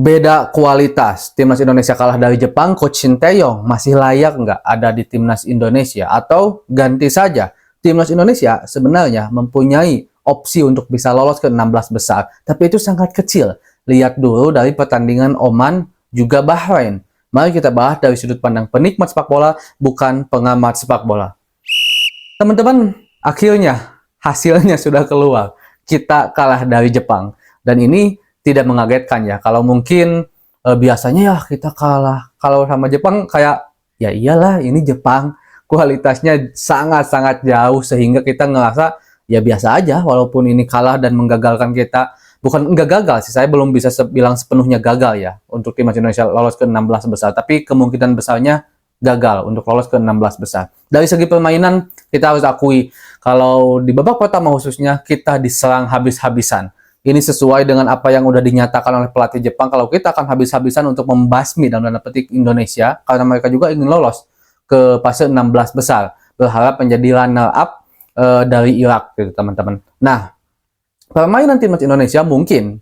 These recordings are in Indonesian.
Beda kualitas. Timnas Indonesia kalah dari Jepang, Coach Sinteyong masih layak nggak ada di Timnas Indonesia? Atau ganti saja, Timnas Indonesia sebenarnya mempunyai opsi untuk bisa lolos ke 16 besar, tapi itu sangat kecil. Lihat dulu dari pertandingan Oman juga Bahrain. Mari kita bahas dari sudut pandang penikmat sepak bola, bukan pengamat sepak bola. Teman-teman, akhirnya hasilnya sudah keluar. Kita kalah dari Jepang. Dan ini tidak mengagetkan ya. Kalau mungkin biasanya ya kita kalah. Kalau sama Jepang kayak, ya iyalah ini Jepang. Kualitasnya sangat-sangat jauh sehingga kita ngerasa ya biasa aja walaupun ini kalah dan menggagalkan kita. Bukan enggak gagal sih, saya belum bisa bilang sepenuhnya gagal ya untuk timnas Indonesia lolos ke 16 besar. Tapi kemungkinan besarnya gagal untuk lolos ke 16 besar. Dari segi permainan, kita harus akui kalau di babak pertama khususnya kita diserang habis-habisan. Ini sesuai dengan apa yang udah dinyatakan oleh pelatih Jepang kalau kita akan habis-habisan untuk membasmi dalam tanda petik Indonesia karena mereka juga ingin lolos ke fase 16 besar, berharap menjadi runner up dari Irak gitu teman-teman. Nah, permainan timnas Indonesia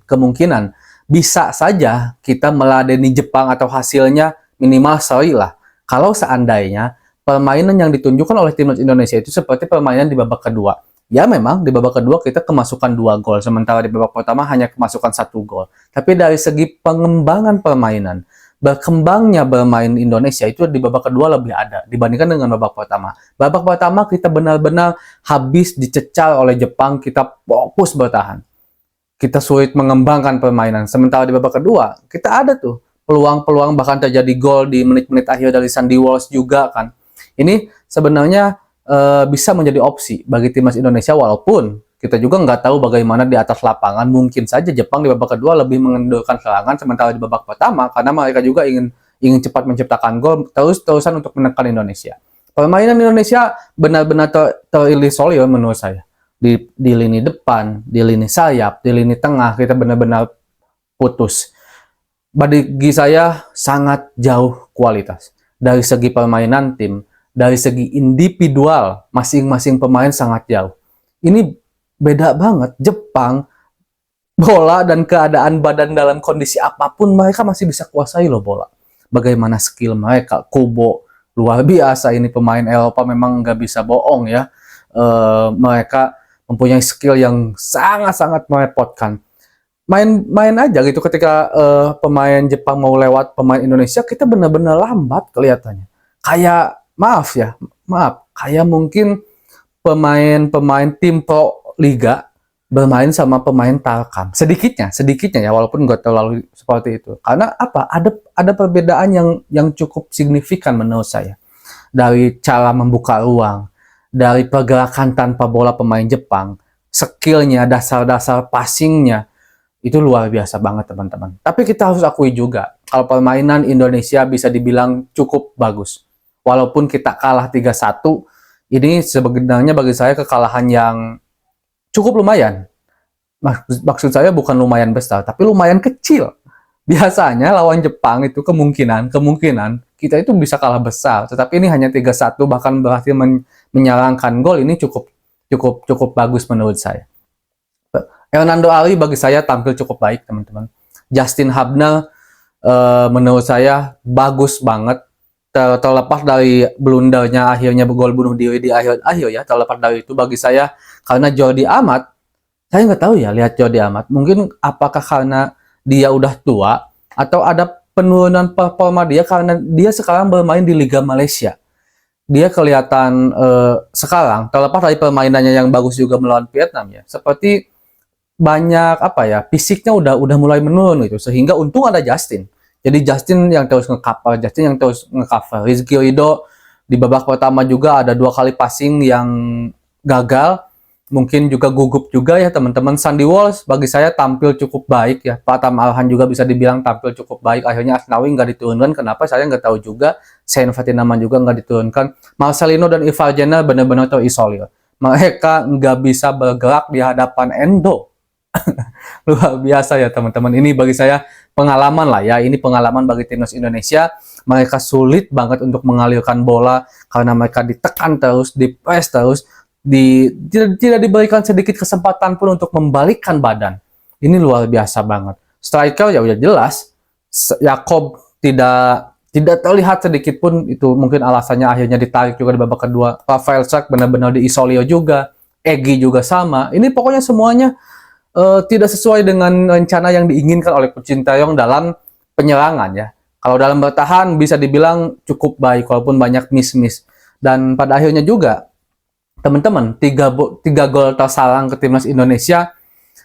kemungkinan bisa saja kita meladeni Jepang atau hasilnya minimal seri lah. Kalau seandainya permainan yang ditunjukkan oleh timnas Indonesia itu seperti permainan di babak kedua. Ya memang di babak kedua kita kemasukan 2 gol, sementara di babak pertama hanya kemasukan 1 gol. Tapi dari segi pengembangan permainan, berkembangnya bermain Indonesia itu di babak kedua lebih ada dibandingkan dengan babak pertama. Babak pertama kita benar-benar habis dicecar oleh Jepang, kita fokus bertahan. Kita sulit mengembangkan permainan. Sementara di babak kedua, kita ada tuh peluang-peluang bahkan terjadi gol di menit-menit akhir dari Sandy Walsh juga kan. Ini sebenarnya bisa menjadi opsi bagi timnas Indonesia walaupun kita juga nggak tahu bagaimana di atas lapangan. Mungkin saja Jepang di babak kedua lebih mengendurkan serangan sementara di babak pertama karena mereka juga ingin cepat menciptakan gol terus-terusan untuk menekan Indonesia. Permainan Indonesia benar-benar terisolir menurut saya. Di lini depan, di lini sayap, di lini tengah kita benar-benar putus. Bagi saya sangat jauh kualitas. Dari segi permainan tim, dari segi individual, masing-masing pemain sangat jauh. Ini beda banget. Jepang, bola dan keadaan badan dalam kondisi apapun, mereka masih bisa kuasai loh bola. Bagaimana skill mereka, Kubo, luar biasa. Ini pemain Eropa memang nggak bisa bohong ya. Mereka mempunyai skill yang sangat-sangat merepotkan. Main aja gitu ketika pemain Jepang mau lewat pemain Indonesia, kita benar-benar lambat kelihatannya. Kayak maaf, kayak mungkin pemain tim pro liga bermain sama pemain Tarkam. Sedikitnya ya, walaupun nggak terlalu seperti itu. Karena apa? Ada perbedaan yang cukup signifikan menurut saya. Dari cara membuka ruang, dari pergerakan tanpa bola pemain Jepang, skillnya, dasar-dasar passingnya, itu luar biasa banget teman-teman. Tapi kita harus akui juga, kalau permainan Indonesia bisa dibilang cukup bagus. Walaupun kita kalah 3-1, ini sebenarnya bagi saya kekalahan yang cukup lumayan. Maksud saya bukan lumayan besar, tapi lumayan kecil. Biasanya lawan Jepang itu kemungkinan kita itu bisa kalah besar, tetapi ini hanya 3-1 bahkan berhasil menyerangkan gol. Ini cukup bagus menurut saya. Hernando Ari bagi saya tampil cukup baik teman-teman. Justin Hubner menurut saya bagus banget. Terlepas dari blundernya akhirnya gol bunuh diri di akhir ya, terlepas dari itu bagi saya karena Jordi Amat, saya nggak tahu ya lihat Jordi Amat, mungkin apakah karena dia udah tua atau ada penurunan performa dia karena dia sekarang bermain di Liga Malaysia. Dia kelihatan sekarang terlepas dari permainannya yang bagus juga melawan Vietnam ya, seperti banyak fisiknya udah mulai menurun gitu, sehingga untung ada Justin. Jadi Justin yang terus nge-cover. Rizky Ridho di babak pertama juga ada 2 kali passing yang gagal. Mungkin juga gugup juga ya teman-teman. Sandy Walsh bagi saya tampil cukup baik ya. Pratam Arhan juga bisa dibilang tampil cukup baik. Akhirnya Asnawi nggak diturunkan. Kenapa? Saya nggak tahu juga. Shane Fatinaman juga nggak diturunkan. Marcelino dan Ivar Jenner benar-benar terisolir. Mereka nggak bisa bergerak di hadapan Endo. Luar biasa ya teman-teman. Ini bagi saya pengalaman lah ya. Ini pengalaman bagi timnas Indonesia. Mereka sulit banget untuk mengalirkan bola karena mereka ditekan terus, di-press terus, tidak diberikan sedikit kesempatan pun untuk membalikkan badan. Ini luar biasa banget. Striker ya udah jelas Yakob tidak terlihat sedikit pun, itu mungkin alasannya akhirnya ditarik juga di babak kedua. Rafael Struijk benar-benar diisolir juga, Egy juga sama. Ini pokoknya semuanya tidak sesuai dengan rencana yang diinginkan oleh Coach Sinteyong dalam penyerangan ya. Kalau dalam bertahan bisa dibilang cukup baik walaupun banyak miss-miss. Dan pada akhirnya juga teman-teman, tiga gol tersalang ke timnas Indonesia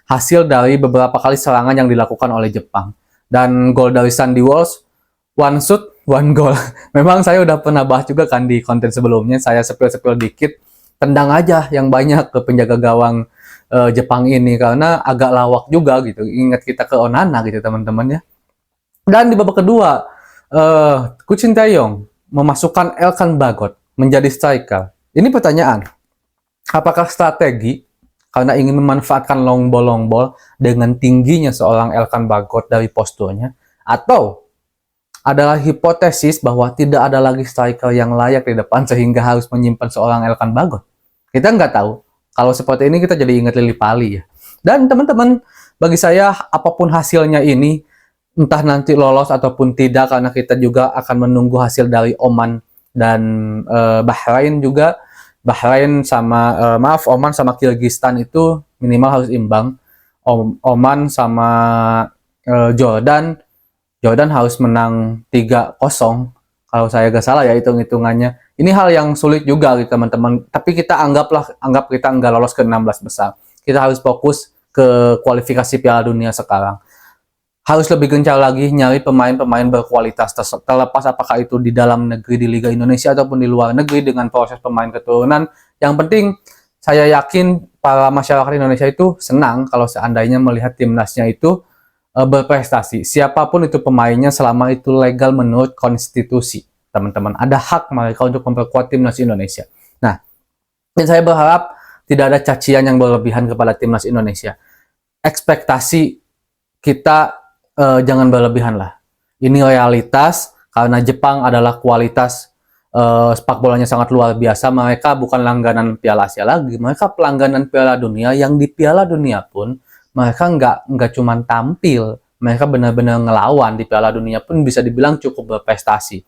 hasil dari beberapa kali serangan yang dilakukan oleh Jepang. Dan gol dari Sandy Walsh, one shoot, one goal. Memang saya udah pernah bahas juga kan di konten sebelumnya, saya sepil-sepil dikit, tendang aja yang banyak ke penjaga gawang Jepang ini, karena agak lawak juga gitu. Ingat kita ke Onana gitu teman-teman ya. Dan di babak kedua, Coach Sinteyong memasukkan Elkan Bagot menjadi striker. Ini pertanyaan, apakah strategi karena ingin memanfaatkan long ball dengan tingginya seorang Elkan Bagot dari posturnya, atau adalah hipotesis bahwa tidak ada lagi striker yang layak di depan sehingga harus menyimpan seorang Elkan Bagot? Kita nggak tahu. Kalau seperti ini kita jadi ingat Lili Pali ya. Dan teman-teman, bagi saya apapun hasilnya ini, entah nanti lolos ataupun tidak, karena kita juga akan menunggu hasil dari Oman dan Bahrain juga. Bahrain sama Oman sama Kyrgyzstan itu minimal harus imbang. Oman sama Jordan harus menang 3-0 kalau saya nggak salah ya hitung-hitungannya. Ini hal yang sulit juga gitu teman-teman. Tapi kita anggap kita nggak lolos ke 16 besar. Kita harus fokus ke kualifikasi Piala Dunia sekarang. Harus lebih gencar lagi nyari pemain-pemain berkualitas, terlepas apakah itu di dalam negeri di Liga Indonesia ataupun di luar negeri dengan proses pemain keturunan. Yang penting saya yakin para masyarakat Indonesia itu senang kalau seandainya melihat timnasnya itu berprestasi. Siapapun itu pemainnya selama itu legal menurut konstitusi. Teman-teman, ada hak mereka untuk memperkuat timnas Indonesia. Nah, dan saya berharap tidak ada cacian yang berlebihan kepada timnas Indonesia. Ekspektasi kita jangan berlebihan lah. Ini realitas, karena Jepang adalah kualitas sepak bolanya sangat luar biasa. Mereka bukan langganan Piala Asia lagi, mereka pelangganan Piala Dunia, yang di Piala Dunia pun mereka nggak cuma tampil, mereka benar-benar ngelawan. Di Piala Dunia pun bisa dibilang cukup berprestasi.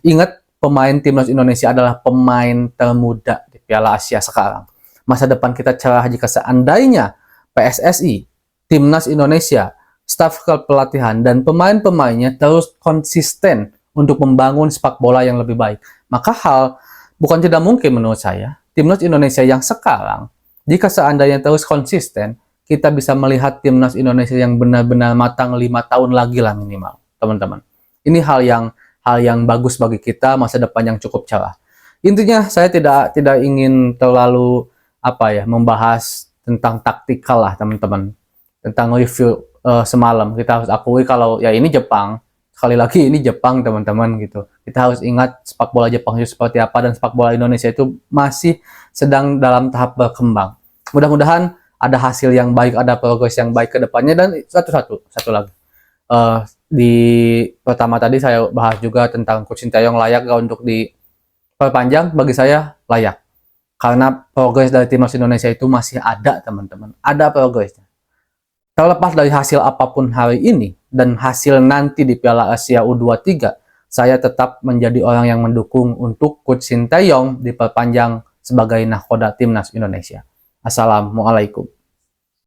Ingat, pemain timnas Indonesia adalah pemain termuda di Piala Asia sekarang. Masa depan kita cerah jika seandainya PSSI, timnas Indonesia, staf kepelatihan, dan pemain-pemainnya terus konsisten untuk membangun sepak bola yang lebih baik. Maka bukan tidak mungkin menurut saya, timnas Indonesia yang sekarang, jika seandainya terus konsisten, kita bisa melihat timnas Indonesia yang benar-benar matang 5 tahun lagi lah minimal, teman-teman. Ini hal yang bagus bagi kita, masa depan yang cukup cerah. Intinya saya tidak ingin terlalu membahas tentang taktikal lah teman-teman, tentang review semalam. Kita harus akui kalau ya ini Jepang, sekali lagi ini Jepang teman-teman gitu. Kita harus ingat sepak bola Jepang itu seperti apa, dan sepak bola Indonesia itu masih sedang dalam tahap berkembang. Mudah-mudahan ada hasil yang baik, ada progres yang baik ke depannya. Dan satu lagi, di pertama tadi saya bahas juga tentang Coach Sinteyong layak gak untuk diperpanjang. Bagi saya layak, karena progres dari timnas Indonesia itu masih ada teman-teman, ada progresnya. Terlepas dari hasil apapun hari ini dan hasil nanti di Piala Asia U23, saya tetap menjadi orang yang mendukung untuk Coach Sinteyong diperpanjang sebagai nahkoda timnas Indonesia. Assalamualaikum.